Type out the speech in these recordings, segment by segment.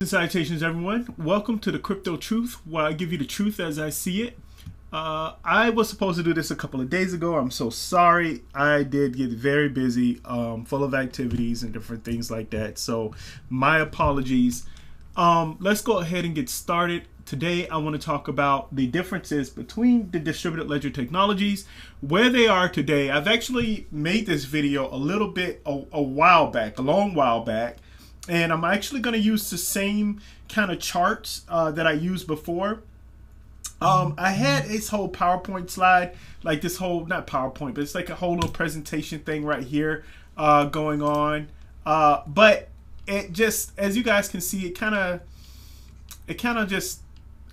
Salutations, everyone. Welcome to the Crypto Truth, where I give you the truth as I see it. I was supposed to do this a couple of days ago. I'm so sorry. I did get very busy, full of activities and different things like that. So my apologies. Let's go ahead and get started. Today, I want to talk about the differences between the distributed ledger technologies, where they are today. I've actually made this video a little bit a while back, a long while back. And I'm actually going to use the same kind of charts that I used before. I had this whole PowerPoint slide, like this whole, not PowerPoint, but it's like a whole little presentation thing right here going on. But it just, as you guys can see, it kind of just,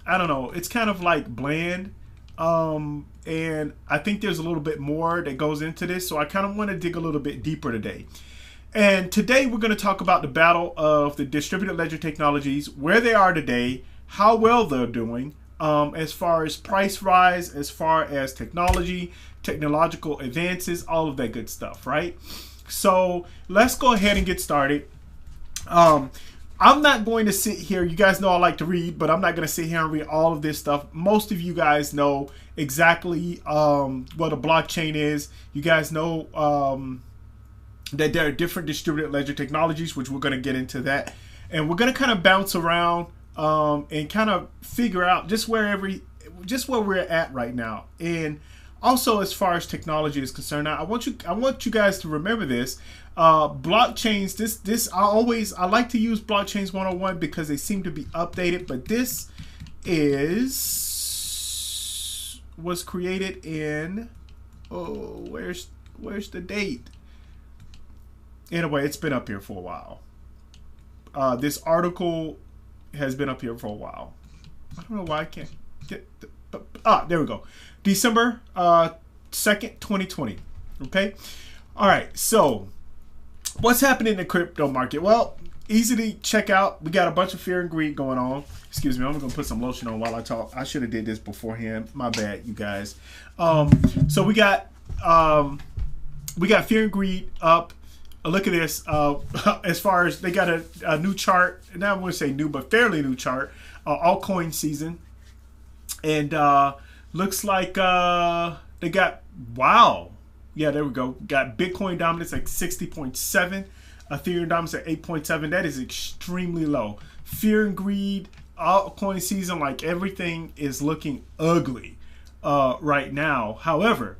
I don't know, it's kind of like bland. And I think there's a little bit more that goes into this. So I kind of want to dig a little bit deeper today. And today we're going to talk about the battle of the distributed ledger technologies, where they are today, how well they're doing, as far as price rise, as far as technological advances, all of that good stuff, right? So let's go ahead and get started. I'm not going to sit here. You guys know I like to read, but I'm not going to sit here and read all of this stuff. Most of you guys know exactly what a blockchain is. You guys know that there are different distributed ledger technologies, which we're going to get into that. And we're going to kind of bounce around and kind of figure out just where we're at right now. And also, as far as technology is concerned, I want you guys to remember this. Blockchains, I like to use blockchains 101 because they seem to be updated, but this was created in, where's the date? Anyway, it's been up here for a while. This article has been up here for a while. I don't know why I can't get there we go. December 2nd, 2020. Okay. All right. So what's happening in the crypto market? Well, easy to check out. We got a bunch of fear and greed going on. Excuse me. I'm going to put some lotion on while I talk. I should have did this beforehand. My bad, you guys. So we got fear and greed up. Look at this. As far as they got a new chart, and I wouldn't say new, but fairly new chart, altcoin season, and looks like they got, wow, yeah, there we go. Got Bitcoin dominance like 60.7, Ethereum dominance at 8.7. That is extremely low. Fear and greed, altcoin season, like everything is looking ugly right now. However,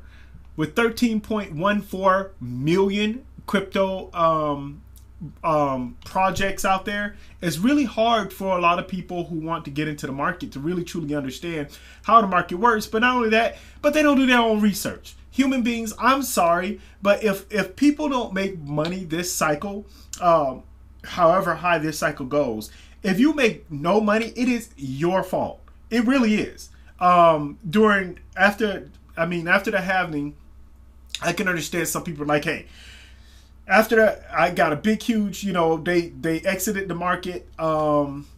with 13.14 million crypto projects out there, it's really hard for a lot of people who want to get into the market to really truly understand how the market works. But not only that, but they don't do their own research. Human beings, I'm sorry, but if people don't make money this cycle, however high this cycle goes, if you make no money, it is your fault. It really is. After the halving, I can understand some people are like, hey, after that, I got a big, huge, they exited the market.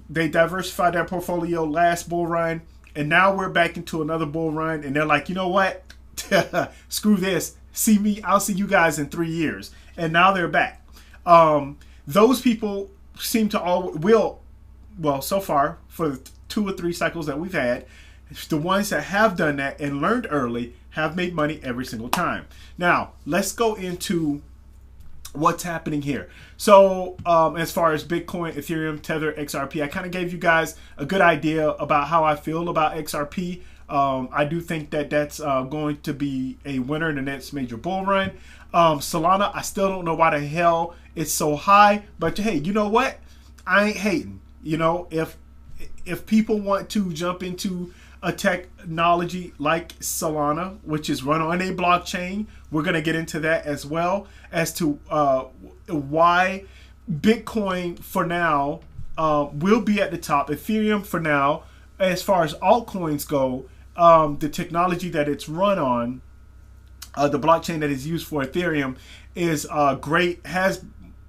They diversified their portfolio last bull run. And now we're back into another bull run. And they're like, you know what? Screw this. I'll see you guys in 3 years. And now they're back. Those people seem to so far, for the 2 or 3 cycles that we've had, the ones that have done that and learned early have made money every single time. Now, let's go into what's happening here. So as far as Bitcoin, Ethereum, Tether, XRP, I kind of gave you guys a good idea about how I feel about XRP. I do think that that's going to be a winner in the next major bull run. Solana, I still don't know why the hell it's so high, but hey, you know what? I ain't hating. If people want to jump into a technology like Solana, which is run on a blockchain, we're going to get into that as well, as to why Bitcoin for now will be at the top. Ethereum for now, as far as altcoins go, the technology that it's run on, the blockchain that is used for Ethereum is great, has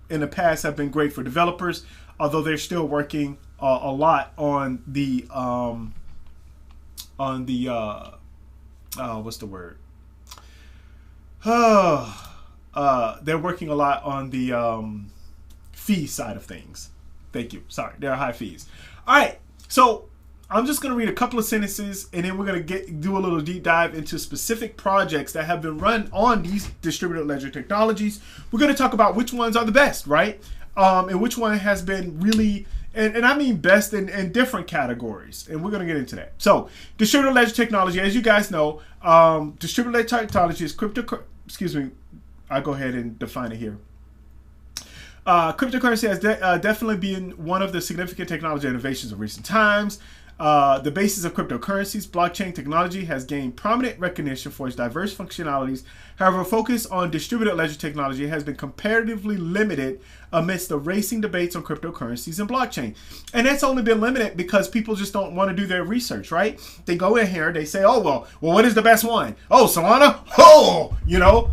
in the past have been great for developers, although they're still working a lot on the what's the word? They're working a lot on the fee side of things. Thank you. Sorry, there are high fees. All right, so I'm just going to read a couple of sentences, and then we're going to do a little deep dive into specific projects that have been run on these distributed ledger technologies. We're going to talk about which ones are the best, right? And which one has been really, and I mean best in different categories. And we're going to get into that. So distributed ledger technology, as you guys know, distributed ledger technology is I'll go ahead and define it here. Cryptocurrency has definitely been one of the significant technology innovations of recent times. The basis of cryptocurrencies, blockchain technology, has gained prominent recognition for its diverse functionalities. However, focus on distributed ledger technology has been comparatively limited amidst the racing debates on cryptocurrencies and blockchain. And that's only been limited because people just don't want to do their research, right? They go in here, they say, oh, well, what is the best one? Oh, Solana? Oh,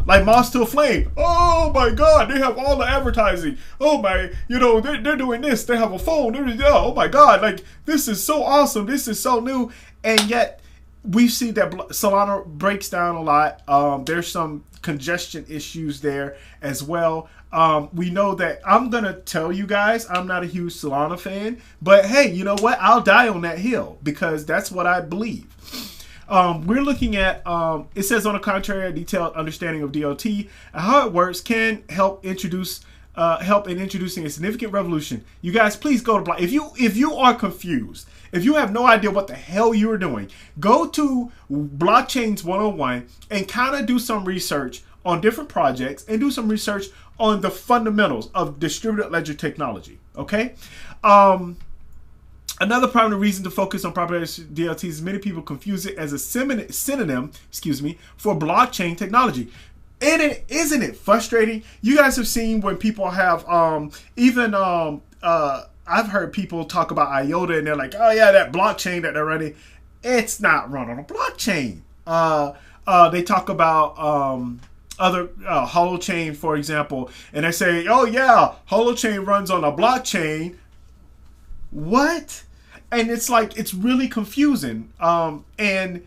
like Moss to a Flame. Oh, my God, they have all the advertising. Oh, my, they're doing this. They have a phone. Oh, my God, like, this is so awesome. This is so new. And yet, we see that Solana breaks down a lot. There's some congestion issues there as well. We know that I'm going to tell you guys, I'm not a huge Solana fan, but hey, you know what? I'll die on that hill because that's what I believe. We're looking at, it says on the contrary, a detailed understanding of DLT and how it works can help in introducing a significant revolution. You guys, please go to block. If you are confused, if you have no idea what the hell you're doing, go to Blockchains 101 and kind of do some research on different projects and do some research on the fundamentals of distributed ledger technology. Okay. Another primary reason to focus on proprietary DLTs is many people confuse it as a synonym, for blockchain technology. And isn't it frustrating? You guys have seen when people have I've heard people talk about IOTA and they're like, oh yeah, that blockchain that they're running, it's not run on a blockchain. They talk about other holochain, for example, and they say, oh yeah, holochain runs on a blockchain. What? And it's like, it's really confusing. And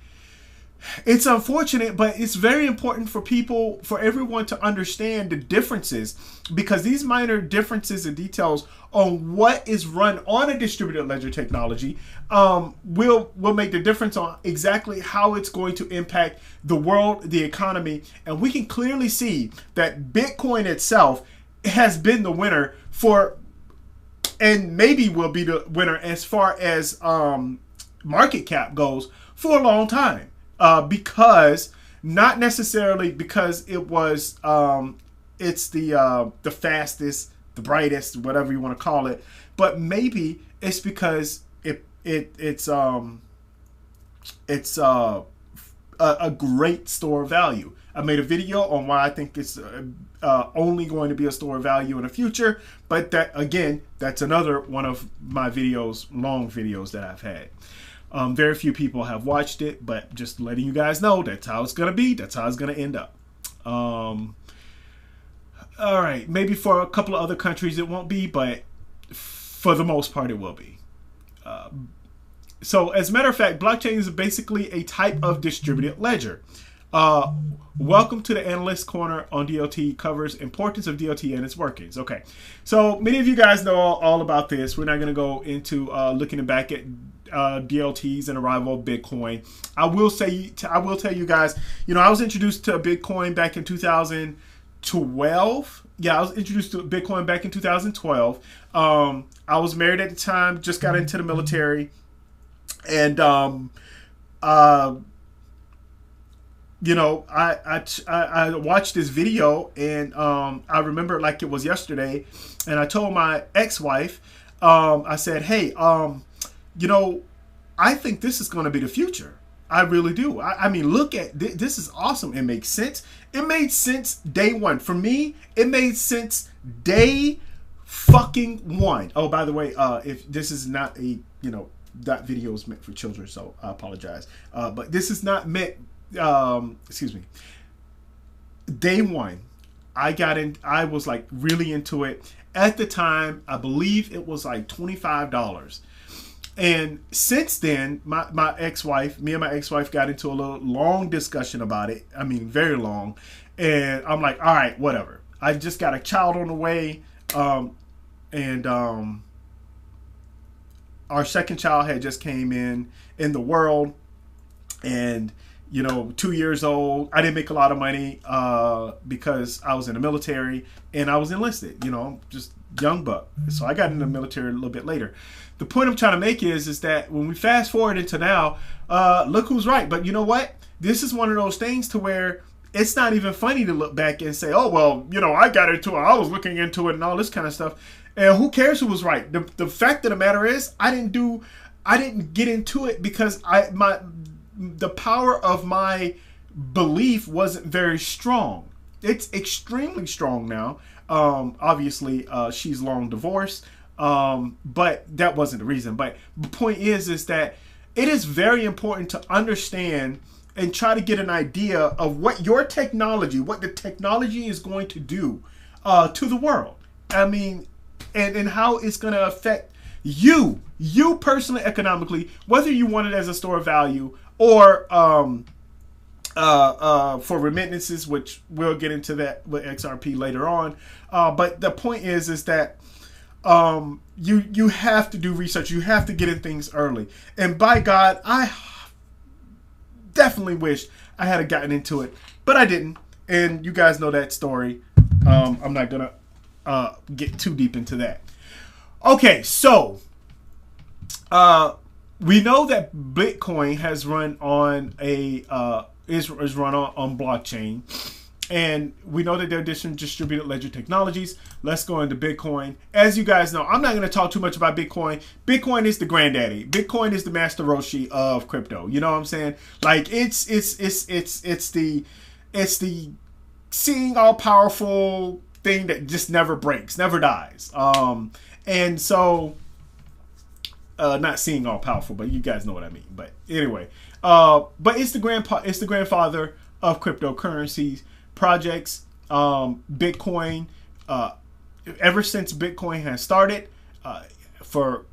it's unfortunate, but it's very important for everyone to understand the differences, because these minor differences and details on what is run on a distributed ledger technology will make the difference on exactly how it's going to impact the world, the economy. And we can clearly see that Bitcoin itself has been the winner and maybe will be the winner as far as market cap goes for a long time. Because not necessarily because it was it's the fastest, the brightest, whatever you want to call it, but maybe it's because it's a great store of value. I made a video on why I think it's only going to be a store of value in the future, but that's another one of my long videos that I've had. Very few people have watched it, but just letting you guys know that's how it's going to be. That's how it's going to end up. All right. Maybe for a couple of other countries it won't be, but for the most part it will be. So as a matter of fact, blockchain is basically a type of distributed ledger. Welcome to the Analyst Corner on DLT, covers importance of DLT and its workings. Okay. So many of you guys know all about this. We're not going to go into looking back at DLTs and arrival of Bitcoin. I will tell you guys, I was introduced to Bitcoin back in 2012. Yeah, I was introduced to Bitcoin back in 2012. I was married at the time, just got into the military, and I watched this video, and I remember like it was yesterday, and I told my ex-wife, I said, hey, I think this is going to be the future. I really do. I mean, look at this is awesome. It makes sense. It made sense day one. For me, it made sense day fucking one. Oh, by the way, if this is not that video is meant for children, so I apologize. But this is not meant, excuse me. Day one, I was like really into it. At the time, I believe it was like $25. And since then, me and my ex-wife got into a long discussion about it. I mean, very long. And I'm like, all right, whatever. I just got a child on the way. our second child had just came in the world, and 2 years old. I didn't make a lot of money because I was in the military and I was enlisted. Just young buck. So I got in the military a little bit later. The point I'm trying to make is that when we fast forward into now, look who's right. But you know what? This is one of those things to where it's not even funny to look back and say, oh, well, I got into it. I was looking into it and all this kind of stuff. And who cares who was right? The fact of the matter is I didn't get into it because the power of my belief wasn't very strong. It's extremely strong now. Obviously, she's long divorced, but that wasn't the reason. But the point is that it is very important to understand and try to get an idea of what the technology is going to do to the world. I mean, and how it's going to affect you personally, economically, whether you want it as a store of value or for remittances, which we'll get into that with XRP later on. But the point is that you have to do research. You have to get in things early. And by God, I definitely wish I had gotten into it, but I didn't. And you guys know that story. I'm not gonna get too deep into that. Okay, so we know that Bitcoin has run on is run on blockchain, and we know that there are different distributed ledger technologies. Let's go into Bitcoin. As you guys know, I'm not going to talk too much about Bitcoin. Bitcoin is the granddaddy. Bitcoin is the Master Roshi of crypto. You know what I'm saying? Like it's the seeing all powerful thing that just never breaks, never dies. And so. Not seeing all powerful, but you guys know what I mean. But anyway, but it's the grandfather of cryptocurrencies projects. Bitcoin, ever since Bitcoin has started, for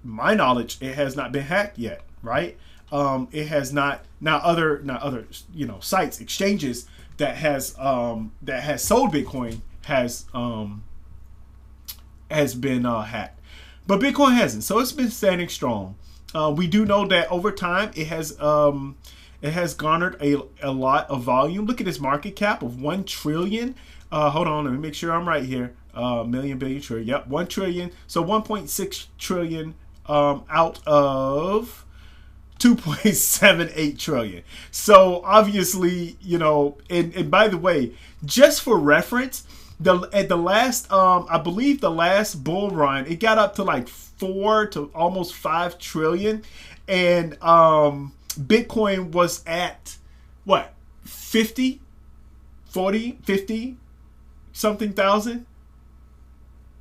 my knowledge, it has not been hacked yet, right? It has not. Now other sites, exchanges that has sold Bitcoin has been hacked. But Bitcoin hasn't, so it's been standing strong. We do know that over time it has garnered a lot of volume. Look at this market cap of 1 trillion. Hold on, let me make sure I'm right here. Million, billion, trillion. Yep, 1 trillion. So 1.6 trillion out of 2.78 trillion. So obviously, and by the way, just for reference, at the last, I believe the last bull run, it got up to like 4 to almost 5 trillion. And Bitcoin was at what? 50 something thousand.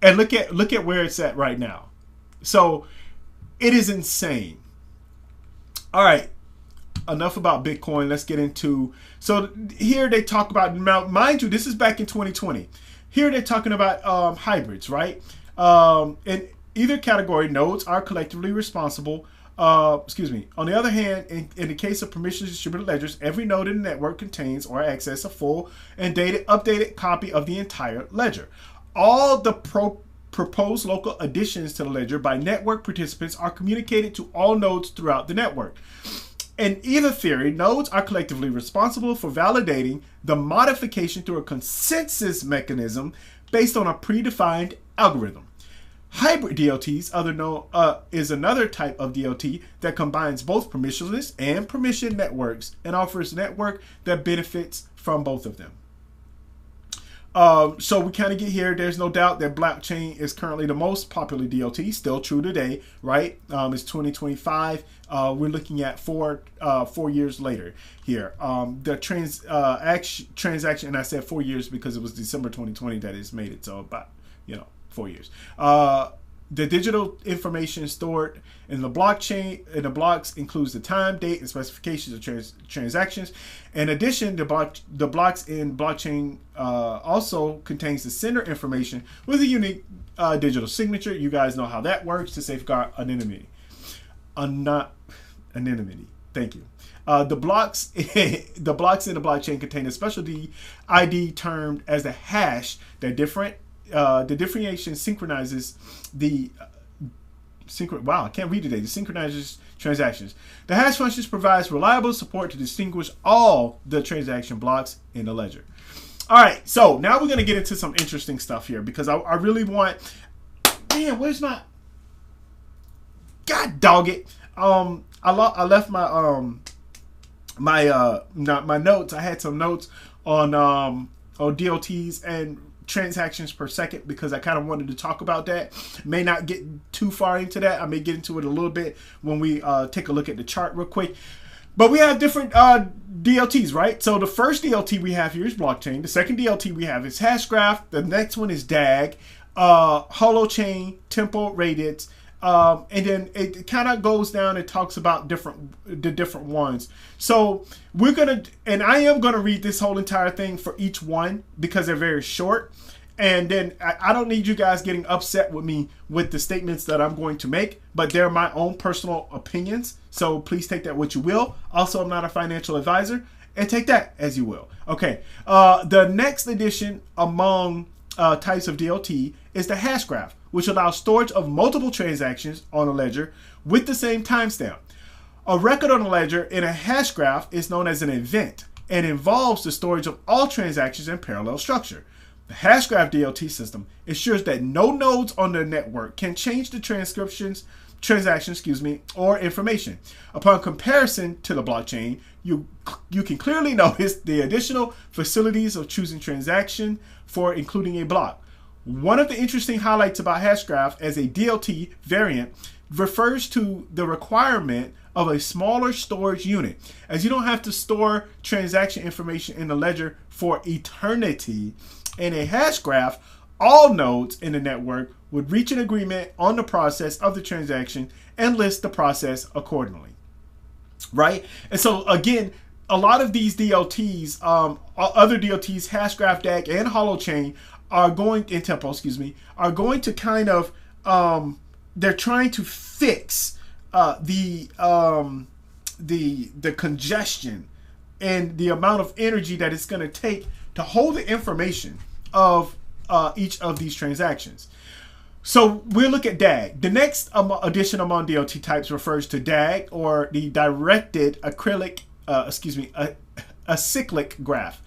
And look at where it's at right now. So it is insane. All right. Enough about Bitcoin. Let's get into. So here they talk about, now, mind you, this is back in 2020. Here they're talking about hybrids, right? In either category, nodes are collectively responsible. On the other hand, in the case of permissionless distributed ledgers, every node in the network contains or access a full and updated copy of the entire ledger. All the proposed local additions to the ledger by network participants are communicated to all nodes throughout the network. In either theory, nodes are collectively responsible for validating the modification through a consensus mechanism based on a predefined algorithm. Hybrid DLTs is another type of DLT that combines both permissionless and permission networks and offers a network that benefits from both of them. So we kind of get here. There's no doubt that blockchain is currently the most popular DLT, still true today, right? It's 2025. We're looking at 4 years later here. The transaction, and I said 4 years because it was December 2020 that it's made it, so about 4 years. The digital information stored in the blockchain in the blocks includes the time, date, and specifications of transactions. In addition, the blocks in blockchain also contains the sender information with a unique digital signature. You guys know how that works to safeguard anonymity. Anonymity. Thank you. The blocks in the blockchain contain a special ID termed as the hash that the differentiation synchronizes the Wow, I can't read today. The synchronizes transactions. The hash functions provides reliable support to distinguish all the transaction blocks in the ledger. All right, so now we're going to get into some interesting stuff here because I really want... Man, where's my... God dog it. I left my my notes. I had some notes on DLTs and transactions per second because I kind of wanted to talk about that. May not get too far into that. I may get into it a little bit when we take a look at the chart real quick. But we have different DLTs, right? So the first DLT we have here is blockchain. The second DLT we have is Hashgraph. The next one is DAG, Holochain, Tempo, Radiance. And then it kind of goes down and talks about the different ones. So we're going to, and I am going to read this whole entire thing for each one because they're very short. And then I don't need you guys getting upset with me with the statements that I'm going to make, but they're my own personal opinions. So please take that what you will. Also, I'm not a financial advisor, and take that as you will. Okay. The next addition among types of DLT is the Hashgraph, which allows storage of multiple transactions on a ledger with the same timestamp. A record on a ledger in a hash graph is known as an event and involves the storage of all transactions in parallel structure. The Hashgraph DLT system ensures that no nodes on the network can change the transactions, or information. Upon comparison to the blockchain, you can clearly notice the additional facilities of choosing transaction for including a block. One of the interesting highlights about Hashgraph as a DLT variant refers to the requirement of a smaller storage unit, as you don't have to store transaction information in the ledger for eternity. In a hash graph, all nodes in the network would reach an agreement on the process of the transaction and list the process accordingly, right? And so again, a lot of these DLTs, other DLTs, Hashgraph, DAG, and Holochain are going in Tempo, are going to kind of they're trying to fix the congestion and the amount of energy that it's going to take to hold the information of each of these transactions. So we'll look at DAG. The next addition among DLT types refers to DAG, or the directed acyclic graph.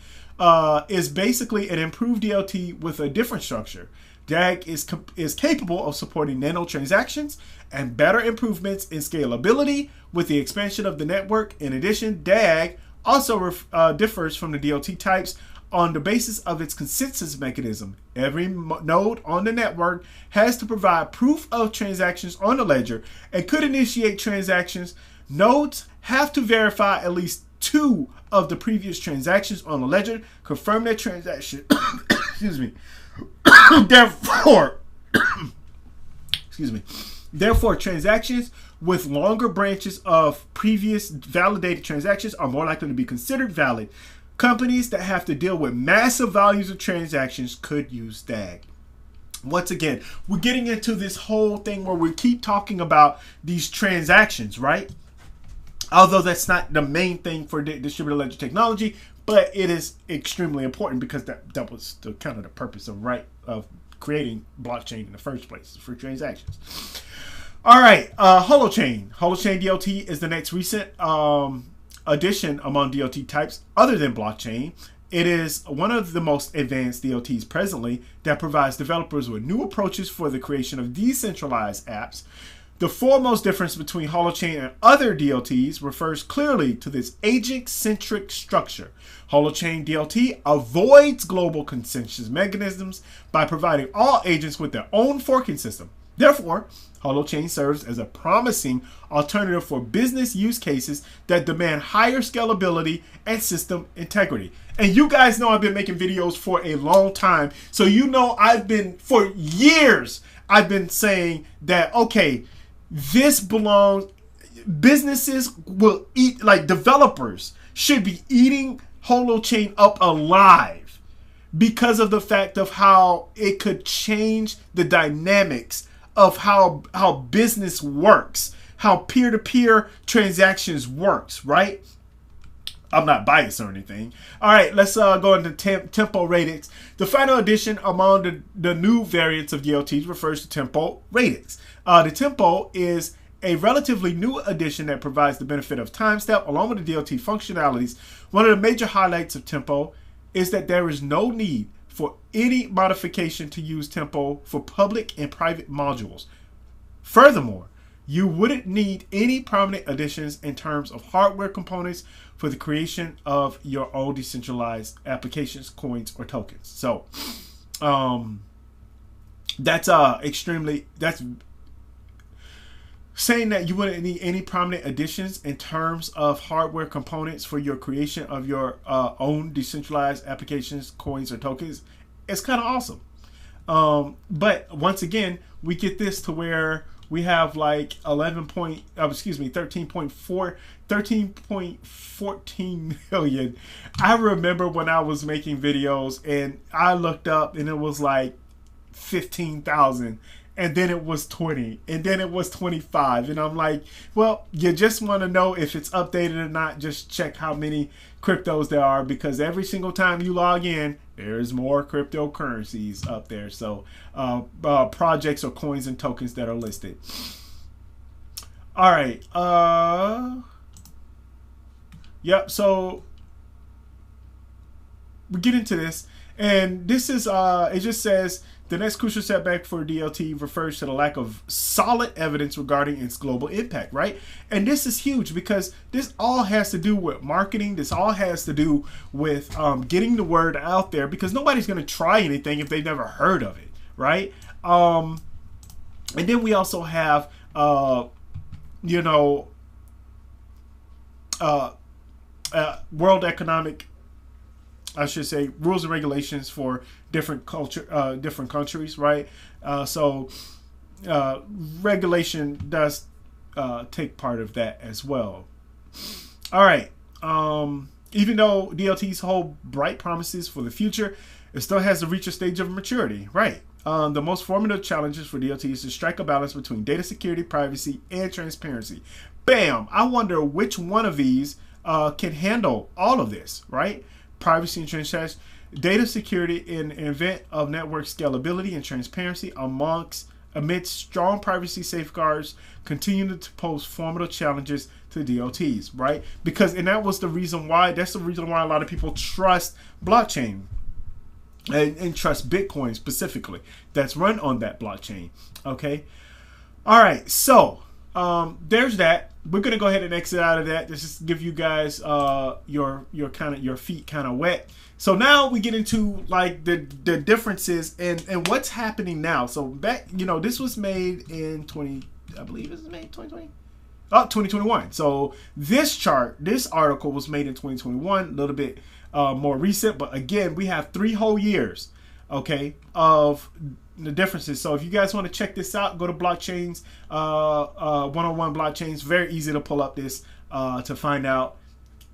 Is basically an improved DLT with a different structure. DAG is capable of supporting nano transactions and better improvements in scalability with the expansion of the network. In addition, DAG also differs from the DLT types on the basis of its consensus mechanism. Every node on the network has to provide proof of transactions on the ledger and could initiate transactions. Nodes have to verify at least 2 of the previous transactions on the ledger, confirm their transaction. Excuse me. Therefore, transactions with longer branches of previous validated transactions are more likely to be considered valid. Companies that have to deal with massive volumes of transactions could use DAG. Once again, we're getting into this whole thing where we keep talking about these transactions, right? Although that's not the main thing for distributed ledger technology, but it is extremely important because that was the kind of the purpose of creating blockchain in the first place, for transactions. All right, Holochain. Holochain DLT is the next recent addition among DLT types other than blockchain. It is one of the most advanced DLTs presently that provides developers with new approaches for the creation of decentralized apps. The foremost difference between Holochain and other DLTs refers clearly to this agent-centric structure. Holochain DLT avoids global consensus mechanisms by providing all agents with their own forking system. Therefore, Holochain serves as a promising alternative for business use cases that demand higher scalability and system integrity. And you guys know I've been making videos for a long time, so you know for years, I've been saying that, okay, this belongs, businesses will eat, like developers should be eating Holochain up alive because of the fact of how it could change the dynamics of how business works, how peer-to-peer transactions works, right? I'm not biased or anything. All right, let's go into tempo radix. The final addition among the new variants of DLTs refers to tempo radix. The tempo is a relatively new addition that provides the benefit of time step along with the DLT functionalities. One of the major highlights of tempo is that there is no need for any modification to use tempo for public and private modules. Furthermore, you wouldn't need any permanent additions in terms of hardware components for the creation of your own decentralized applications, coins, or tokens. So that's saying that you wouldn't need any prominent additions in terms of hardware components for your creation of your own decentralized applications, coins, or tokens. It's kind of awesome. But once again, we get this to where we have like 13.14 million. I remember when I was making videos and I looked up and it was like 15,000. And then it was 20, and then it was 25. And I'm like, well, you just want to know if it's updated or not. Just check how many cryptos there are, because every single time you log in, there's more cryptocurrencies up there. So projects or coins and tokens that are listed. All right. Yep. So we get into this, and this is it just says, the next crucial setback for DLT refers to the lack of solid evidence regarding its global impact, right? And this is huge because this all has to do with marketing. This all has to do with getting the word out there, because nobody's going to try anything if they've never heard of it, right? And then we also have, World Economic, I should say, rules and regulations for different countries, right? So regulation does take part of that as well. All right. Even though DLTs hold bright promises for the future, it still has to reach a stage of maturity, right? The most formative challenges for DLT is to strike a balance between data security, privacy, and transparency. Bam! I wonder which one of these can handle all of this, right? Privacy and transparency, data security in an event of network scalability and transparency amidst strong privacy safeguards continue to pose formidable challenges to DLTs, right? Because, and that's the reason why a lot of people trust blockchain and trust Bitcoin specifically that's run on that blockchain. Okay. All right. So there's that. We're gonna go ahead and exit out of that. Just give you guys your feet kind of wet. So now we get into like the differences and what's happening now. So back, this was made in 2021. So this article was made in 2021, a little bit more recent, but again, we have 3 whole years, okay, of the differences. So if you guys want to check this out, go to blockchains, 101 blockchains. Very easy to pull up this to find out,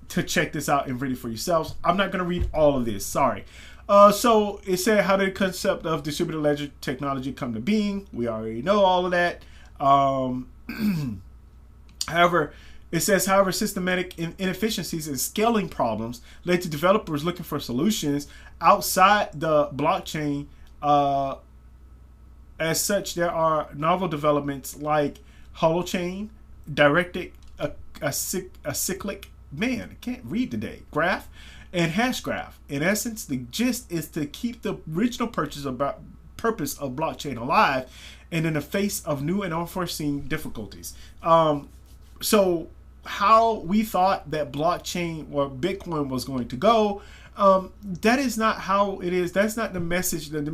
to check this out and read it for yourselves. I'm not going to read all of this, sorry. So it said, how did the concept of distributed ledger technology come to being? We already know all of that. However, it says, systematic inefficiencies and scaling problems led to developers looking for solutions outside the blockchain. As such, there are novel developments like holochain, directed acyclic, man, I can't read today, graph, and hash graph. In essence, the gist is to keep the original purpose of blockchain alive and in the face of new and unforeseen difficulties. So how we thought that blockchain or Bitcoin was going to go, that is not how it is. That's not the message. It's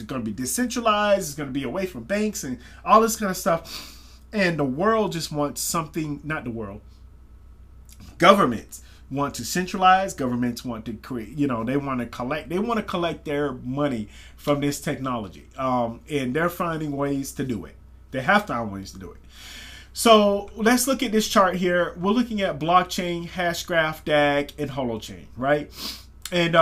going to be decentralized. It's going to be away from banks and all this kind of stuff. And the world just wants something, not the world. Governments want to centralize. Governments want to create, they want to collect their money from this technology. And they're finding ways to do it. They have found ways to do it. So let's look at this chart here. We're looking at blockchain, hashgraph, DAG, and holochain, right? And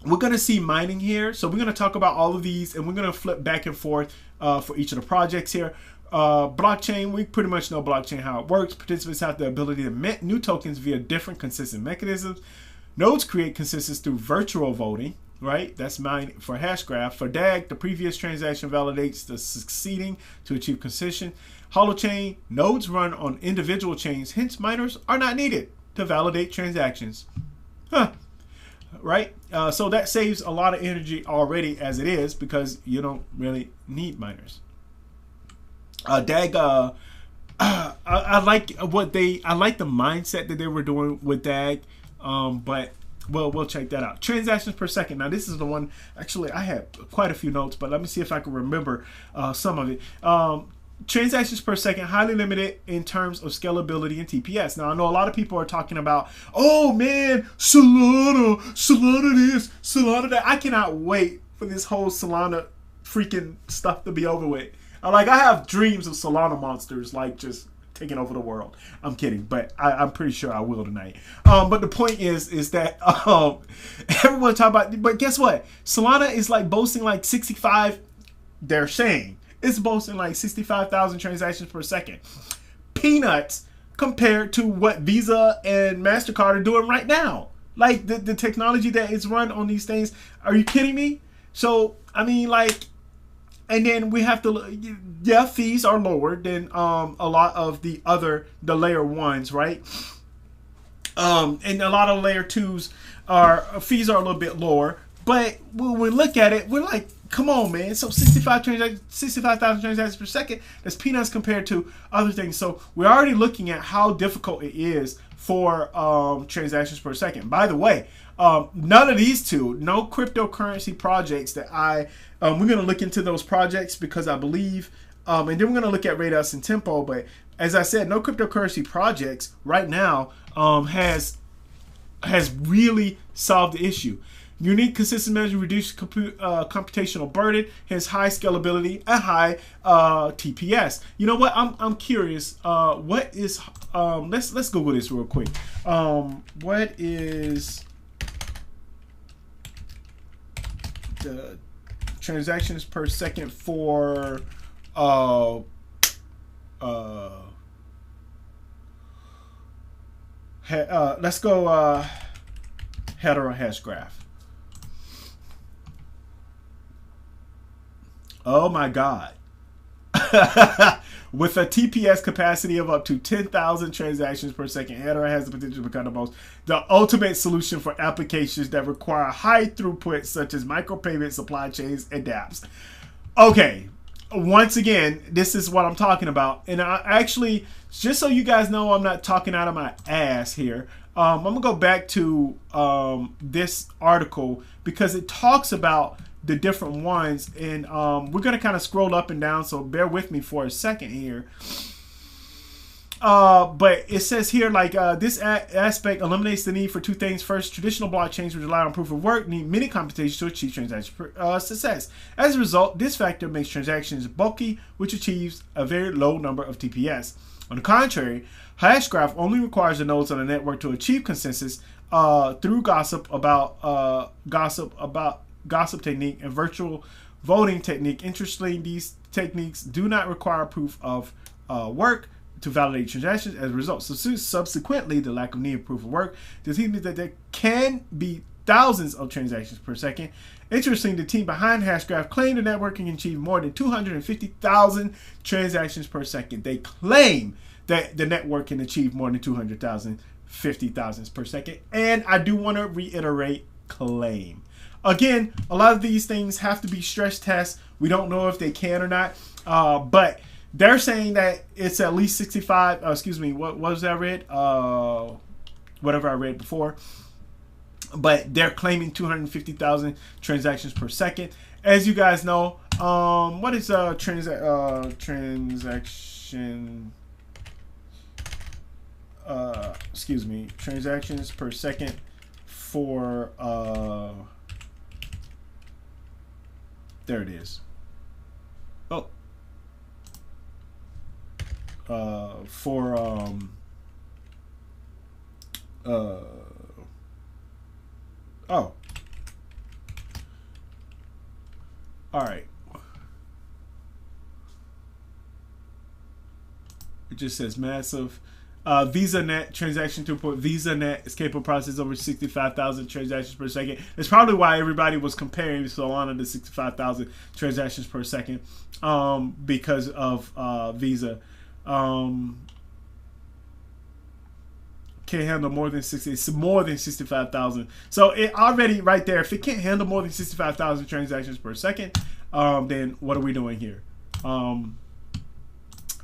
we're going to see mining here. So we're going to talk about all of these, and we're going to flip back and forth for each of the projects here. Blockchain, we pretty much know blockchain, how it works. Participants have the ability to mint new tokens via different consistent mechanisms. Nodes create consensus through virtual voting, right? That's mine for Hashgraph. For DAG, the previous transaction validates the succeeding to achieve consensus. Holochain, nodes run on individual chains, hence miners are not needed to validate transactions. Huh. Right? So that saves a lot of energy already as it is, because you don't really need miners. DAG, I like I like the mindset that they were doing with DAG, but we'll check that out. Transactions per second. Now this is the one, actually I had quite a few notes, but let me see if I can remember some of it. Transactions per second, highly limited in terms of scalability and TPS. Now I know a lot of people are talking about, oh man, Solana this, Solana that. I cannot wait for this whole Solana freaking stuff to be over with. I have dreams of Solana monsters like just taking over the world. I'm kidding, but I'm pretty sure I will tonight. But the point is that everyone talk about, but guess what? Solana is like boasting like 65. They're saying it's boasting like 65,000 transactions per second. Peanuts compared to what Visa and MasterCard are doing right now. Like the technology that is run on these things. Are you kidding me? So I mean, like. And then we have to, yeah, fees are lower than a lot of the layer ones, right? And a lot of layer twos fees are a little bit lower. But when we look at it, we're like, come on, man. So 65,000 transactions per second, that's peanuts compared to other things. So we're already looking at how difficult it is for transactions per second. By the way, none of these two, no cryptocurrency projects that we're going to look into those projects because I believe, and then we're going to look at Rados and Tempo. But as I said, no cryptocurrency projects right now has really solved the issue. Unique, consistent measure, reduced computational burden, hence high scalability and high TPS. You know what? I'm curious. What is? Let's Google this real quick. What is the transactions per second for let's go hetero hash graph. Oh my God. With a TPS capacity of up to 10,000 transactions per second, Hedera has the potential to become the ultimate solution for applications that require high throughput, such as micropayment, supply chains, and dApps. Okay, once again, this is what I'm talking about. And I actually, just so you guys know, I'm not talking out of my ass here. I'm going to go back to this article because it talks about the different ones, and we're going to kind of scroll up and down, so bear with me for a second here. But it says here, like, this aspect eliminates the need for two things. First, traditional blockchains which rely on proof of work need many computations to achieve transaction success. As a result, this factor makes transactions bulky, which achieves a very low number of TPS. On the contrary, Hashgraph only requires the nodes on the network to achieve consensus through gossip technique and virtual voting technique. Interestingly, these techniques do not require proof of work to validate transactions as a result. So subsequently, the lack of need of proof of work does mean that there can be thousands of transactions per second. Interesting, the team behind Hashgraph claimed the network can achieve more than 250,000 transactions per second. They claim that the network can achieve more than 50,000 per second. And I do want to reiterate, claim. Again, a lot of these things have to be stress tests. We don't know if they can or not, but they're saying that it's at least 65. Excuse me, what was that I read? Whatever I read before. But they're claiming 250,000 transactions per second. As you guys know, what is transaction? Excuse me, transactions per second for there it is. Oh. Oh. All right. It just says massive. VisaNet transaction throughput. VisaNet is capable of processing over 65,000 transactions per second. That's probably why everybody was comparing Solana to 65,000 transactions per second, because of Visa. Can't handle more than 60. It's more than 65,000. So it already right there. If it can't handle more than 65,000 transactions per second, then what are we doing here?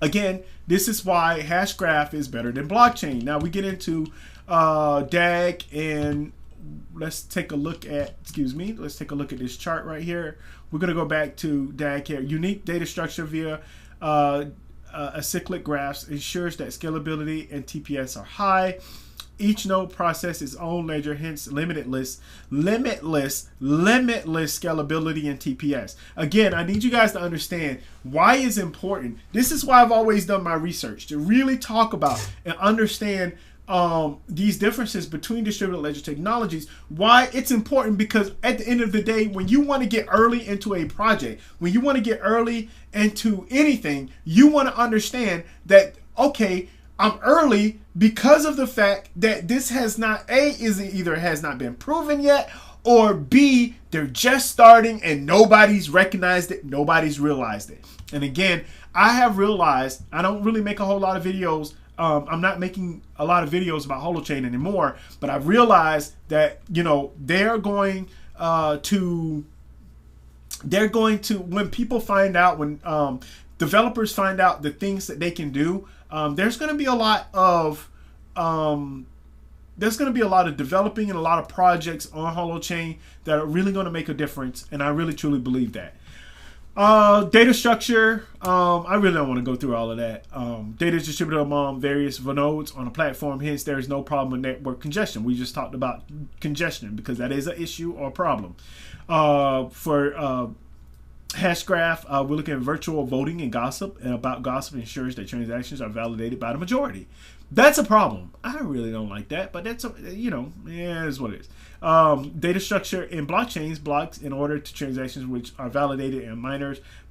Again, this is why Hashgraph is better than blockchain. Now we get into DAG, and let's take a look at, let's take a look at this chart right here. We're going to go back to DAG here. Unique data structure via acyclic graphs ensures that scalability and TPS are high. Each node processes its own ledger, hence limitless scalability and TPS. Again, I need you guys to understand why it's important. This is why I've always done my research, to really talk about and understand these differences between distributed ledger technologies. Why it's important, because at the end of the day, when you want to get early into a project, when you want to get early into anything, you want to understand that, okay, I'm early because of the fact that this has not, either has not been proven yet, or B, they're just starting and nobody's recognized it, nobody's realized it. And again, I have realized I don't really make a whole lot of videos. I'm not making a lot of videos about holochain anymore, but I've realized that, you know, they're going to, when people find out, when developers find out the things that they can do, there's going to be a lot of developing and a lot of projects on holochain that are really going to make a difference, and I really truly believe that. Data structure, I really don't want to go through all of that. Data is distributed among various nodes on a platform, hence there is no problem with network congestion. We just talked about congestion because that is an issue or a problem. For Hashgraph, we're looking at virtual voting and gossip, and about gossip ensures that transactions are validated by the majority. That's a problem. I really don't like that, but that's, yeah, it's what it is. Data structure in blockchains, blocks in order to transactions which are validated and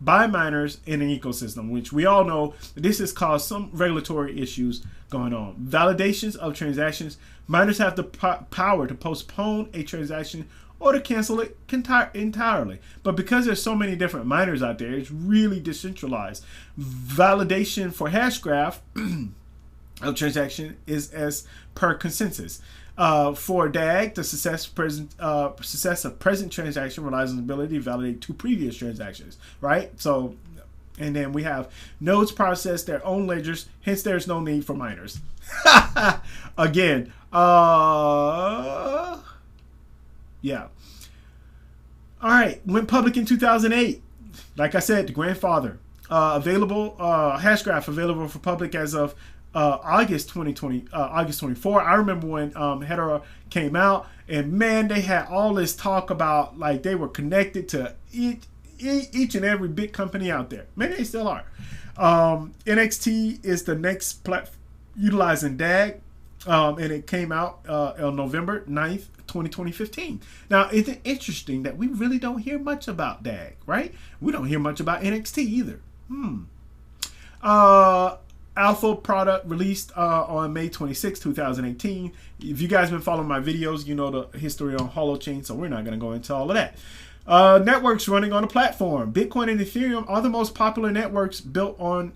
by miners in an ecosystem, which we all know this has caused some regulatory issues going on. Validations of transactions, miners have the power to postpone a transaction or to cancel it entirely. But because there's so many different miners out there, it's really decentralized. Validation for Hashgraph of transaction is as per consensus. For DAG, the success of present transaction relies on the ability to validate two previous transactions, right? So, and then we have nodes process their own ledgers, hence there's no need for miners. Again, yeah. All right, went public in 2008. Like I said, the grandfather. Available, Hashgraph available for public as of August 2020, August 24. I remember when Hedera came out, and man, they had all this talk about like they were connected to each and every big company out there. Maybe they still are. NXT is the next platform utilizing DAG, and it came out on November 9th, 2015. Now, it's interesting that we really don't hear much about DAG, right? We don't hear much about NXT either. Alpha product released on May 26, 2018. If you guys been following my videos, you know the history on holochain, so we're not going to go into all of that. Networks running on a platform. Bitcoin and Ethereum are the most popular networks built on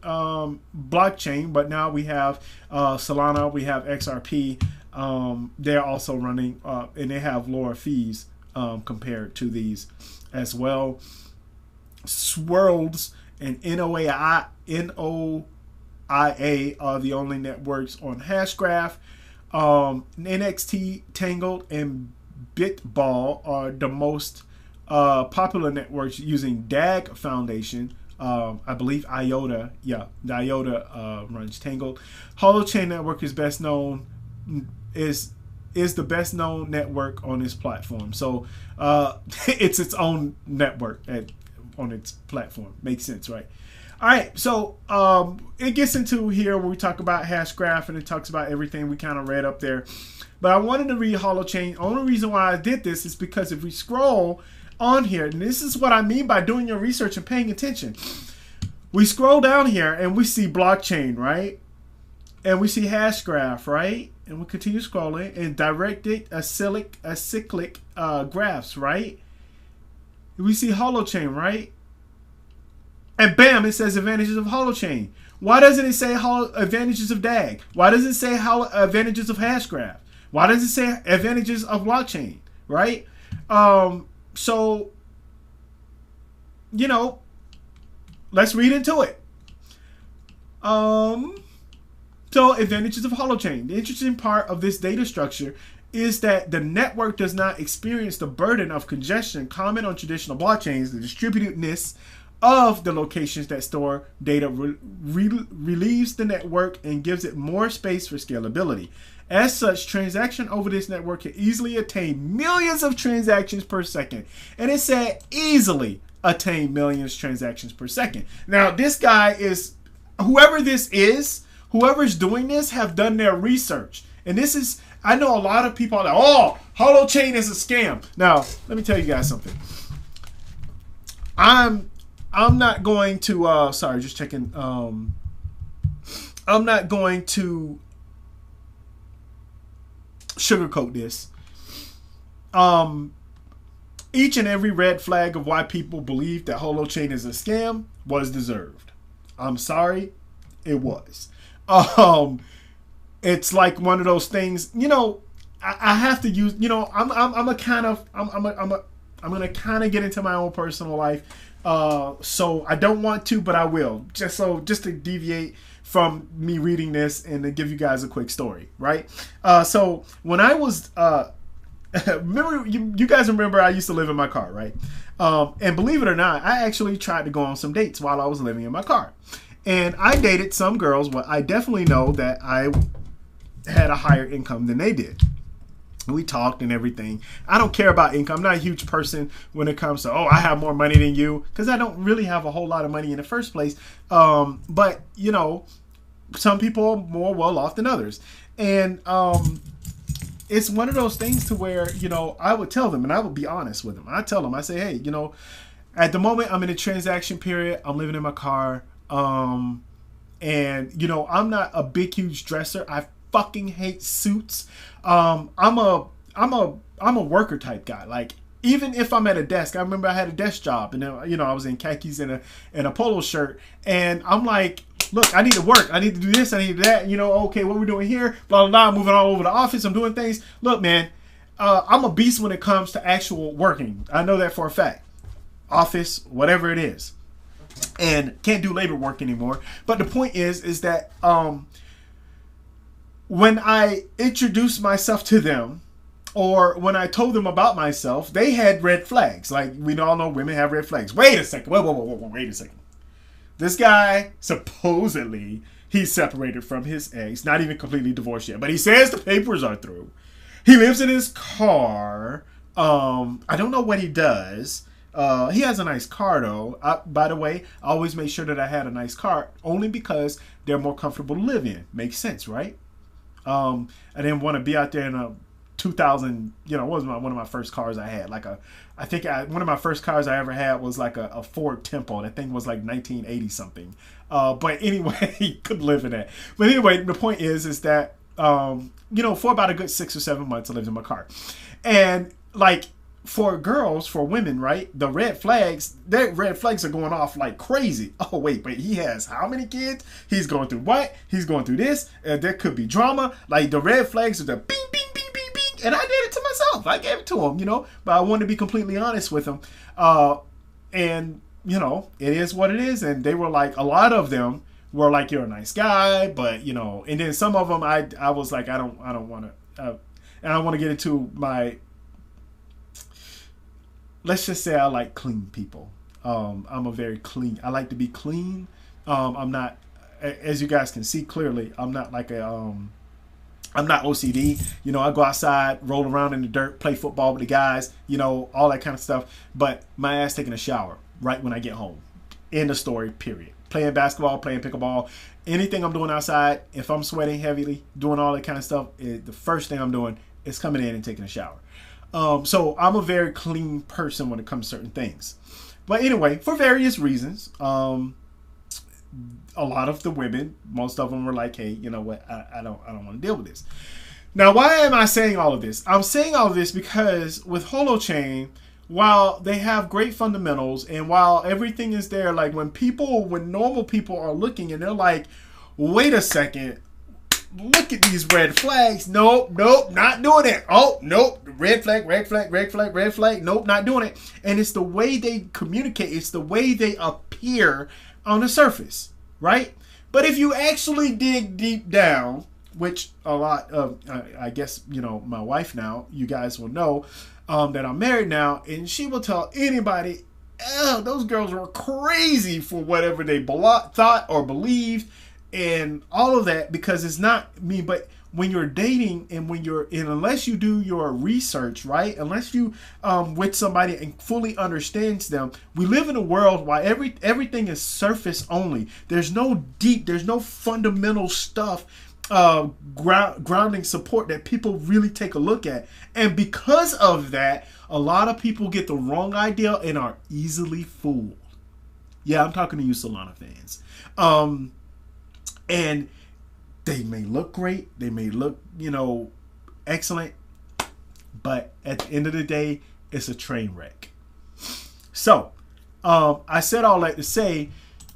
blockchain, but now we have Solana, we have XRP. They're also running, and they have lower fees compared to these as well. Swirls and NOIA are the only networks on Hashgraph. NXT, Tangled, and Bitball are the most popular networks using DAG Foundation. I believe IOTA, the IOTA runs Tangled. Holochain Network is best known, is the best known network on this platform. So it's its own network on its platform. Makes sense, right? All right, so it gets into here where we talk about Hashgraph, and it talks about everything we kind of read up there. But I wanted to read holochain. Only reason why I did this is because if we scroll on here, and this is what I mean by doing your research and paying attention. We scroll down here and we see blockchain, right? And we see hash graph, right? And we continue scrolling and directed acyclic graphs, right? We see holochain, right? And bam, it says advantages of holochain. Why doesn't it say advantages of DAG? Why does it say advantages of hash graph? Why does it say advantages of blockchain, right? So, you know, let's read into it. So advantages of holochain. The interesting part of this data structure is that the network does not experience the burden of congestion common on traditional blockchains. The distributedness of the locations that store data relieves the network and gives it more space for scalability. As such, transaction over this network can easily attain millions of transactions per second. And it said easily attain millions of transactions per second. Now, this guy is, whoever this is, whoever's doing this have done their research. And this is, I know a lot of people are like, oh, holochain is a scam. Now, let me tell you guys something. I'm not going to, sorry, just checking. I'm not going to sugarcoat this. Each and every red flag of why people believe that holochain is a scam was deserved. I'm sorry, it was. It's like one of those things, you know, I have to use, you know, I'm gonna kind of get into my own personal life. So I don't want to, but I will, just to deviate from me reading this and to give you guys a quick story, right? So when I was, remember, you guys remember I used to live in my car, right? And believe it or not, I actually tried to go on some dates while I was living in my car. And I dated some girls, but I definitely know that I had a higher income than they did. We talked and everything. I don't care about income. I'm not a huge person when it comes to, oh, I have more money than you, because I don't really have a whole lot of money in the first place. But, you know, some people are more well off than others. And it's one of those things to where, you know, I would tell them, and I would be honest with them. I tell them, I say, hey, you know, at the moment I'm in a transaction period. I'm living in my car. And, you know, I'm not a big, huge dresser. I fucking hate suits. I'm a worker type guy. Like, even if I'm at a desk, I remember I had a desk job, and then, you know, I was in khakis and a polo shirt, and I'm like, look, I need to work. I need to do this. I need to do that. You know, okay, what we're doing here, blah, blah, blah. I'm moving all over the office. I'm doing things. Look, man, I'm a beast when it comes to actual working. I know that for a fact. Office, whatever it is. And can't do labor work anymore. But the point is that when I introduced myself to them, or when I told them about myself, they had red flags. Like, we all know women have red flags. Wait a second. Whoa, wait a second. This guy, supposedly, he's separated from his ex. Not even completely divorced yet. But he says the papers are through. He lives in his car. I don't know what he does. He has a nice car, though. By the way, I always make sure that I had a nice car, only because they're more comfortable to live in. Makes sense, right? I didn't want to be out there in a 2000, you know, it was one of my first cars I had. Like one of my first cars I ever had was like a Ford Tempo. That thing was like 1980 something. But anyway, he could live in that. But anyway, the point is that, you know, for about a good 6 or 7 months, I lived in my car. And like, for girls, for women, right, the red flags are going off like crazy. Oh, wait, he has how many kids? He's going through what? He's going through this. There could be drama. Like, the red flags are the bing, bing, bing, bing, bing. And I did it to myself. I gave it to him, you know, but I wanted to be completely honest with him. And, you know, it is what it is. And they were like, a lot of them were like, you're a nice guy, but, you know, and then some of them I was like, I don't want to, and I want to get into my, let's just say I like clean people. I'm a very clean. I like to be clean. I'm not, as you guys can see clearly, I'm not like I'm not OCD. You know, I go outside, roll around in the dirt, play football with the guys, you know, all that kind of stuff. But my ass taking a shower right when I get home. End of story, period. Playing basketball, playing pickleball, anything I'm doing outside, if I'm sweating heavily, doing all that kind of stuff, the first thing I'm doing is coming in and taking a shower. So I'm a very clean person when it comes to certain things. But anyway, for various reasons, a lot of the women, most of them were like, hey, you know what, I don't want to deal with this. Now, why am I saying all of this? I'm saying all of this because with Holochain, while they have great fundamentals and while everything is there, like when normal people are looking and they're like, wait a second, look at these red flags. Nope, not doing it. Oh, nope, red flag, red flag, red flag, red flag. Nope, not doing it. And it's the way they communicate. It's the way they appear on the surface, right? But if you actually dig deep down, which a lot of, I guess, you know, my wife now, you guys will know that I'm married now, and she will tell anybody, oh, those girls were crazy for whatever they thought or believed and all of that, because it's not me. But when you're dating and unless you do your research, right, unless you with somebody and fully understands them, we live in a world where everything is surface only. There's no deep, there's no fundamental stuff, grounding support that people really take a look at. And because of that, a lot of people get the wrong idea and are easily fooled. Yeah, I'm talking to you Solana fans. And they may look great, they may look, you know, excellent, but at the end of the day, it's a train wreck. So I said all that to say,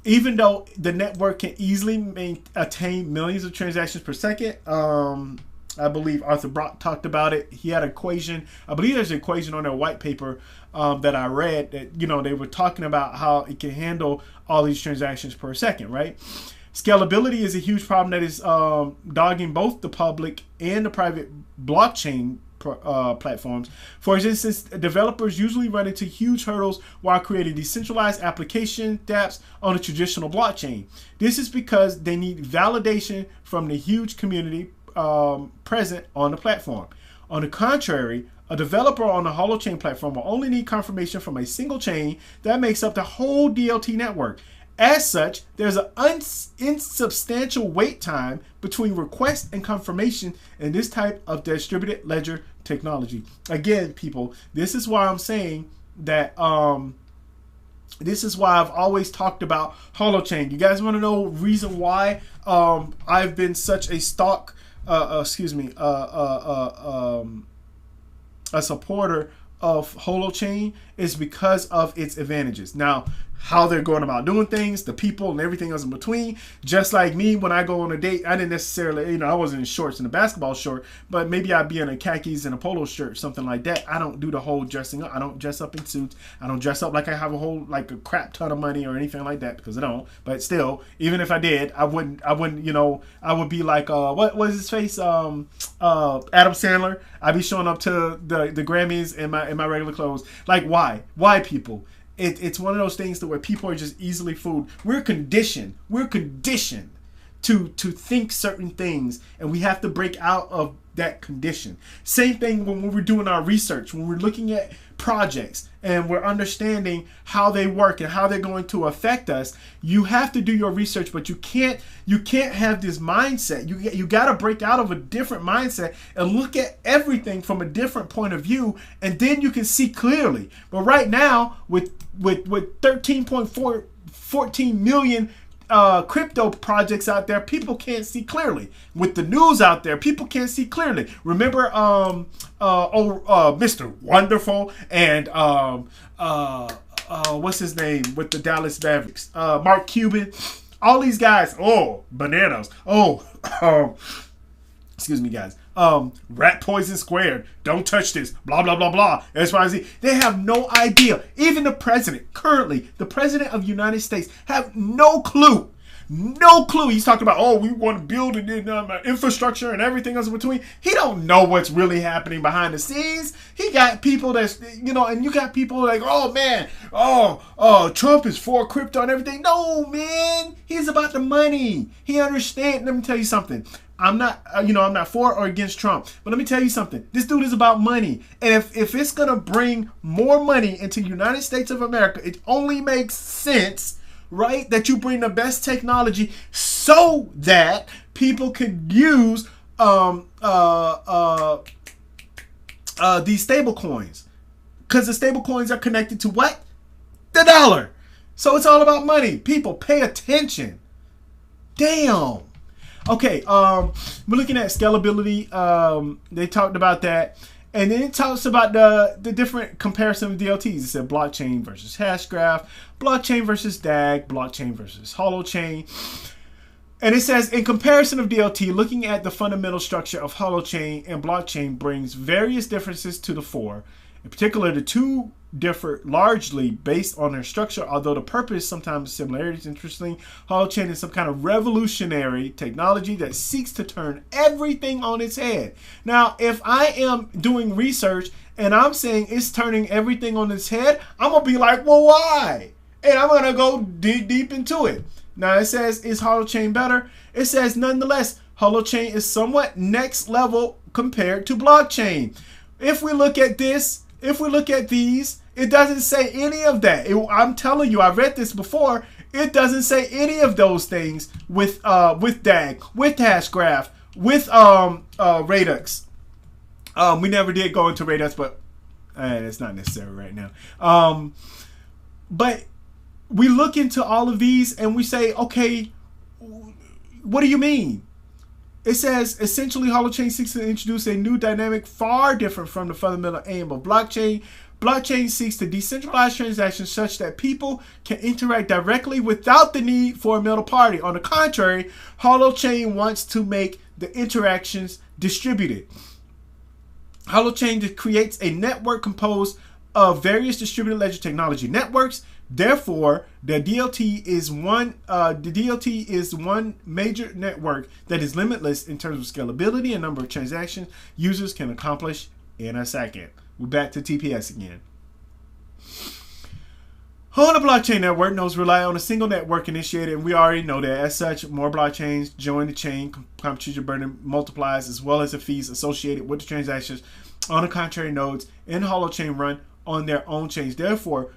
even though the network can easily attain millions of transactions per second, I believe Arthur Brock talked about it. He had an equation. I believe there's an equation on their white paper that I read that, you know, they were talking about how it can handle all these transactions per second, right? Scalability is a huge problem that is dogging both the public and the private blockchain platforms. For instance, developers usually run into huge hurdles while creating decentralized application dApps on a traditional blockchain. This is because they need validation from the huge community present on the platform. On the contrary, a developer on the Holochain platform will only need confirmation from a single chain that makes up the whole DLT network. As such, there's an insubstantial wait time between request and confirmation in this type of distributed ledger technology. Again, people, this is why I'm saying that this is why I've always talked about Holochain. You guys want to know reason why I've been such a a supporter of Holochain is because of its advantages. Now, how they're going about doing things, the people and everything else in between. Just like me, when I go on a date, I didn't necessarily, you know, I wasn't in shorts and a basketball short, but maybe I'd be in a khakis and a polo shirt, something like that. I don't do the whole dressing up. I don't dress up in suits. I don't dress up like I have a crap ton of money or anything like that, because I don't. But still, even if I did, I wouldn't, you know, I would be like, what was his face? Adam Sandler. I'd be showing up to the Grammys in my regular clothes. Like, why? Why, people? It's one of those things that where people are just easily fooled. We're conditioned to think certain things, and we have to break out of that condition. Same thing when we're doing our research, when we're looking at projects and we're understanding how they work and how they're going to affect us. You have to do your research, but you can't have this mindset. You got to break out of a different mindset and look at everything from a different point of view, and then you can see clearly. But right now, with 13.14 million crypto projects out there, people can't see clearly. With the news out there, people can't see clearly. Remember Mr. Wonderful and what's his name with the Dallas Mavericks, Mark Cuban, all these guys, bananas, excuse me, guys, rat poison squared, don't touch this, blah blah blah blah, XYZ. They have no idea. Even the president, currently the president of the United States, have no clue. He's talking about, we want to build infrastructure and everything else in between. He don't know what's really happening behind the scenes. He got people that's, and you got people like, Trump is for crypto and everything. No, man, he's about the money. He understands. Let me tell you something. I'm not for or against Trump, but let me tell you something. This dude is about money. And if it's going to bring more money into the United States of America, it only makes sense, right, that you bring the best technology so that people can use these stable coins. Because the stable coins are connected to what? The dollar. So it's all about money. People, pay attention. Damn. Okay, we're looking at scalability. They talked about that. And then it talks about the different comparison of DLTs. It said blockchain versus hash graph, blockchain versus DAG, blockchain versus holochain. And it says, in comparison of DLT, looking at the fundamental structure of holochain and blockchain brings various differences to the fore. In particular, the two differ largely based on their structure, although the purpose sometimes similarities. Interesting, holochain is some kind of revolutionary technology that seeks to turn everything on its head. Now, if I am doing research and I'm saying it's turning everything on its head, I'm gonna be like, well, why? And I'm gonna go dig deep into it. Now it says, is holochain better? It says, nonetheless, holochain is somewhat next level compared to blockchain. If we look at this, if we look at these, it doesn't say any of that. I'm telling you, I've read this before. It doesn't say any of those things with DAG, with Hashgraph, with Radux. We never did go into Radux, but it's not necessary right now. But we look into all of these and we say, okay, what do you mean? It says, essentially, holochain seeks to introduce a new dynamic far different from the fundamental aim of blockchain. Blockchain seeks to decentralize transactions such that people can interact directly without the need for a middle party. On the contrary, holochain wants to make the interactions distributed. Holochain creates a network composed of various distributed ledger technology networks. Therefore, the DLT is one major network that is limitless in terms of scalability and number of transactions users can accomplish in a second. We're back to TPS again. On a blockchain network, nodes rely on a single network initiated, and we already know that. As such, more blockchains join the chain, computation burden multiplies, as well as the fees associated with the transactions. On the contrary, nodes in holochain run on their own chains. Therefore,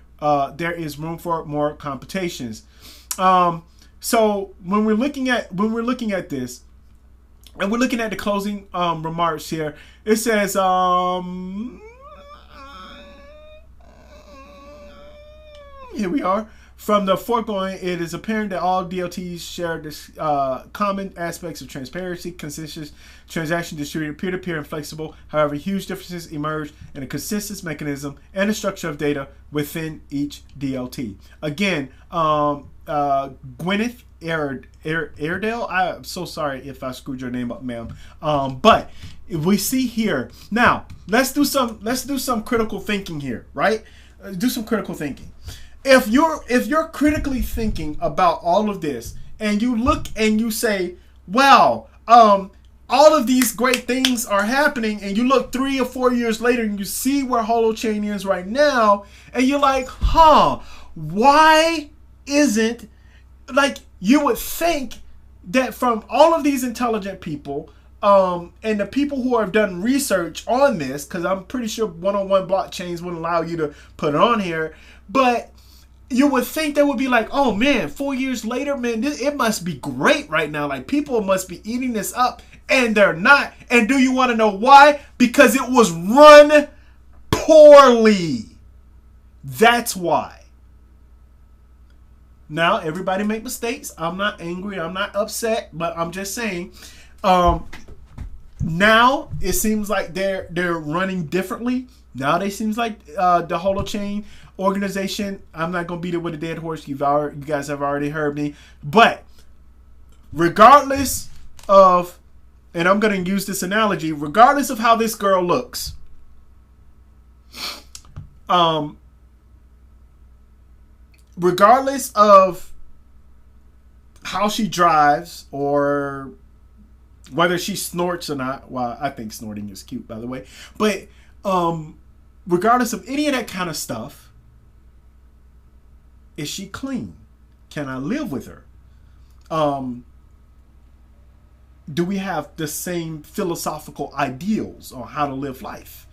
there is room for more computations. So when we're looking at this, and we're looking at the closing remarks here, it says, here we are. From the foregoing, it is apparent that all DLTs share this common aspects of transparency, consensus, transaction distributed, peer-to-peer, and flexible. However, huge differences emerge in the consensus mechanism and the structure of data within each DLT. Again, Gwyneth Airedale, I'm so sorry if I screwed your name up, ma'am. But we see here now. Let's do some critical thinking here, right? Do some critical thinking. If you're critically thinking about all of this and you look and you say, wow, all of these great things are happening, and you look 3 or 4 years later and you see where holochain is right now, and you're like, why isn't, like, you would think that from all of these intelligent people and the people who have done research on this, because I'm pretty sure one-on-one blockchains wouldn't allow you to put it on here, but you would think they would be like, oh man, 4 years later, man, it must be great right now. Like, people must be eating this up, and they're not. And do you want to know why? Because it was run poorly. That's why. Now, everybody make mistakes. I'm not angry. I'm not upset, but I'm just saying, now it seems like they're running differently. Now it seems like the holochain organization, I'm not going to beat it with a dead horse. You guys have already heard me. But regardless of, and I'm going to use this analogy, regardless of how this girl looks, regardless of how she drives or whether she snorts or not, well, I think snorting is cute, by the way, but regardless of any of that kind of stuff, is she clean? Can I live with her? Do we have the same philosophical ideals on how to live life?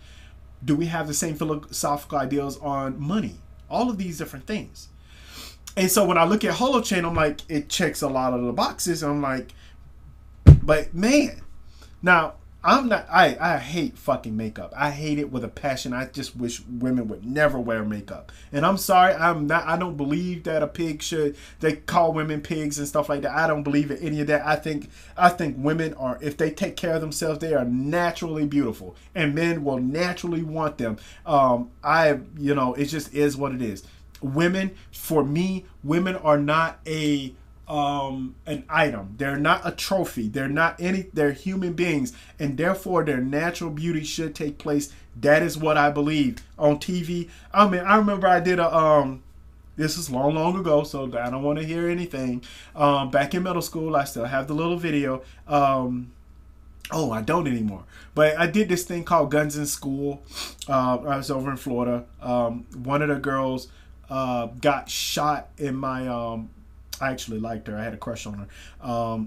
Do we have the same philosophical ideals on money? All of these different things. And so when I look at holochain, I'm like, it checks a lot of the boxes. I'm like, but man, now I'm not. I hate fucking makeup. I hate it with a passion. I just wish women would never wear makeup. And I'm sorry. I'm not. I don't believe that a pig should. They call women pigs and stuff like that. I don't believe in any of that. I think women are, if they take care of themselves, they are naturally beautiful, and men will naturally want them. It just is what it is. Women, for me, women are not an item. They're not a trophy. They're human beings, and therefore their natural beauty should take place. That is what I believe on TV. I mean, I remember I did this is long ago, so I don't want to hear anything. Back in middle school, I still have the little video. I don't anymore. But I did this thing called Guns in School. I was over in Florida. One of the girls got shot in my I actually liked her. I had a crush on her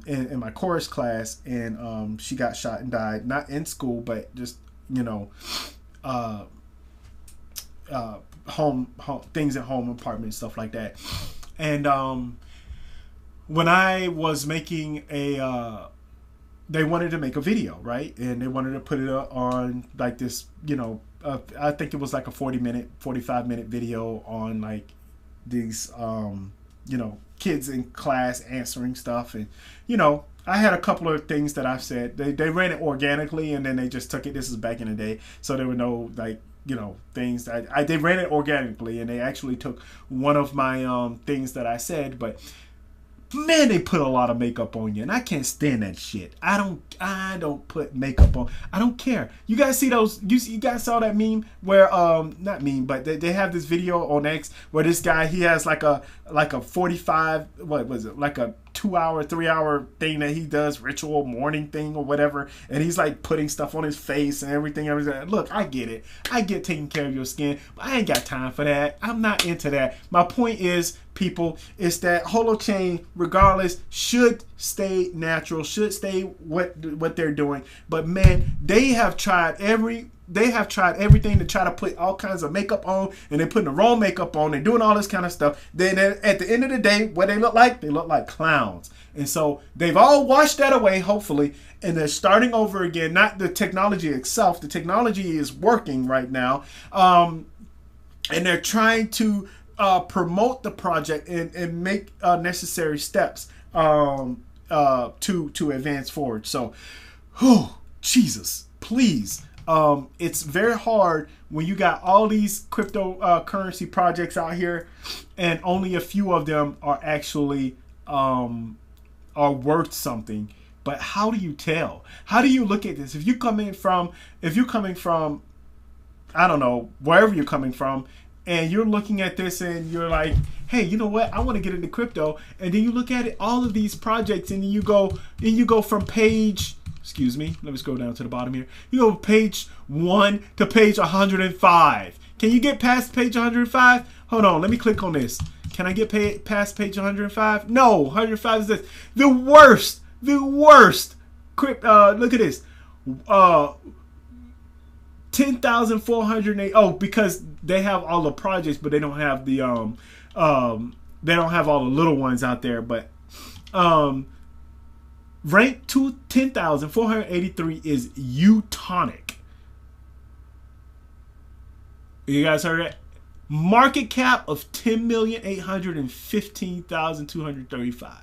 in my chorus class, and she got shot and died. Not in school, but just home things at home, apartment, stuff like that. And when I was making they wanted to make a video, right? And they wanted to put it on like this, I think it was like a 45-minute video on like these kids in class answering stuff. And I had a couple of things that I've said. They ran it organically, and then they just took it. This is back in the day, so there were no things that they ran it organically, and they actually took one of my things that I said. But man, they put a lot of makeup on you, and I can't stand that shit. I don't put makeup on. I don't care. You guys see those? You guys saw that meme where not meme, but they have this video on X where this guy, he has like a 45, what was it, like a 2-hour, 3-hour thing that he does, ritual morning thing or whatever, and he's like putting stuff on his face and everything. Look, I get it. I get taking care of your skin, but I ain't got time for that. I'm not into that. My point is, people, is that holochain, regardless, should stay natural, should stay what they're doing. But man, they have tried everything to try to put all kinds of makeup on, and they're putting the wrong makeup on, they're doing all this kind of stuff. Then at the end of the day, what they look like clowns. And so they've all washed that away, hopefully, and they're starting over again. Not the technology itself. The technology is working right now. And they're trying to promote the project and make necessary steps to advance forward. So, Jesus, please. It's very hard when you got all these cryptocurrency projects out here, and only a few of them are actually are worth something. But how do you tell? How do you look at this? If you're coming from, I don't know, wherever you're coming from, and you're looking at this and you're like, hey, you know what? I want to get into crypto. And then you look at it, all of these projects, and you go from page, excuse me, let me scroll down to the bottom here. You go page 1 to page 105. Can you get past page 105? Hold on, let me click on this. Can I get past page 105? No, 105 is this. The worst. Look at this. 10,408. Oh, because they have all the projects, but they don't have the they don't have all the little ones out there. But rank 10,483 is Utonic. You guys heard that? Market cap of 10,815,235.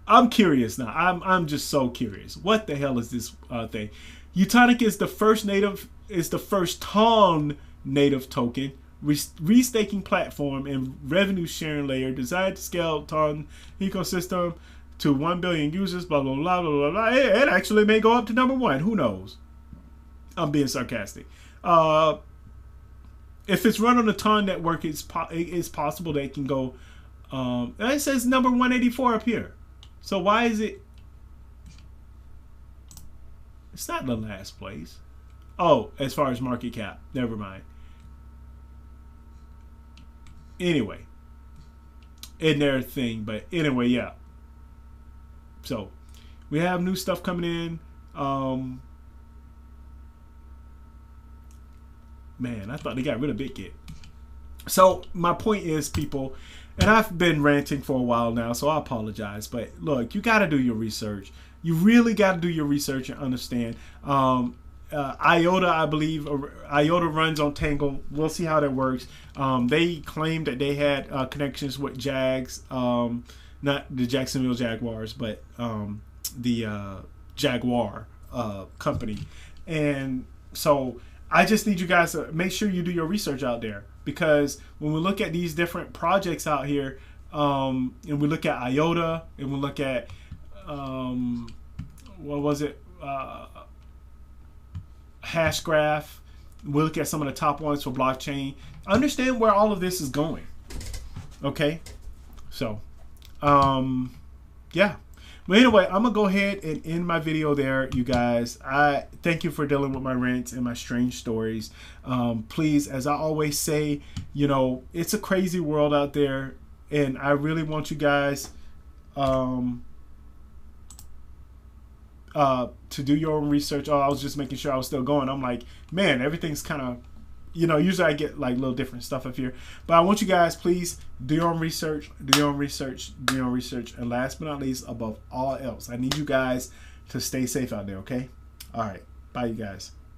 I'm curious now. I'm just so curious. What the hell is this thing? Utonic is the first Tong native token, restaking platform and revenue sharing layer designed to scale Tong ecosystem to 1 billion users. Blah blah blah blah blah. It actually may go up to number 1. Who knows? I'm being sarcastic. If it's run on the Tong network, it's possible that it can go. It says number 184 up here. So why is it? It's not in the last place. Oh, as far as market cap, never mind. Anyway, in their thing, but anyway, yeah. So we have new stuff coming in. Man, I thought they got rid of BitGet. So my point is, people, and I've been ranting for a while now, so I apologize. But look, you got to do your research. You really got to do your research and understand. IOTA, I believe, IOTA runs on Tangle. We'll see how that works. They claimed that they had connections with Jags, not the Jacksonville Jaguars, but the Jaguar company. And so I just need you guys to make sure you do your research out there, because when we look at these different projects out here, and we look at IOTA, and we look at what was it, Hashgraph, we look at some of the top ones for blockchain. Understand where all of this is going. Okay, so yeah. But anyway, I'm gonna go ahead and end my video there, you guys. I thank you for dealing with my rants and my strange stories. Please, as I always say, you know, it's a crazy world out there, and I really want you guys to do your own research. Oh, I was just making sure I was still going. I'm like, man, everything's kind of, you know, usually I get like little different stuff up here, but I want you guys, please do your own research, do your own research, do your own research. And last but not least, above all else, I need you guys to stay safe out there. Okay. All right. Bye, you guys.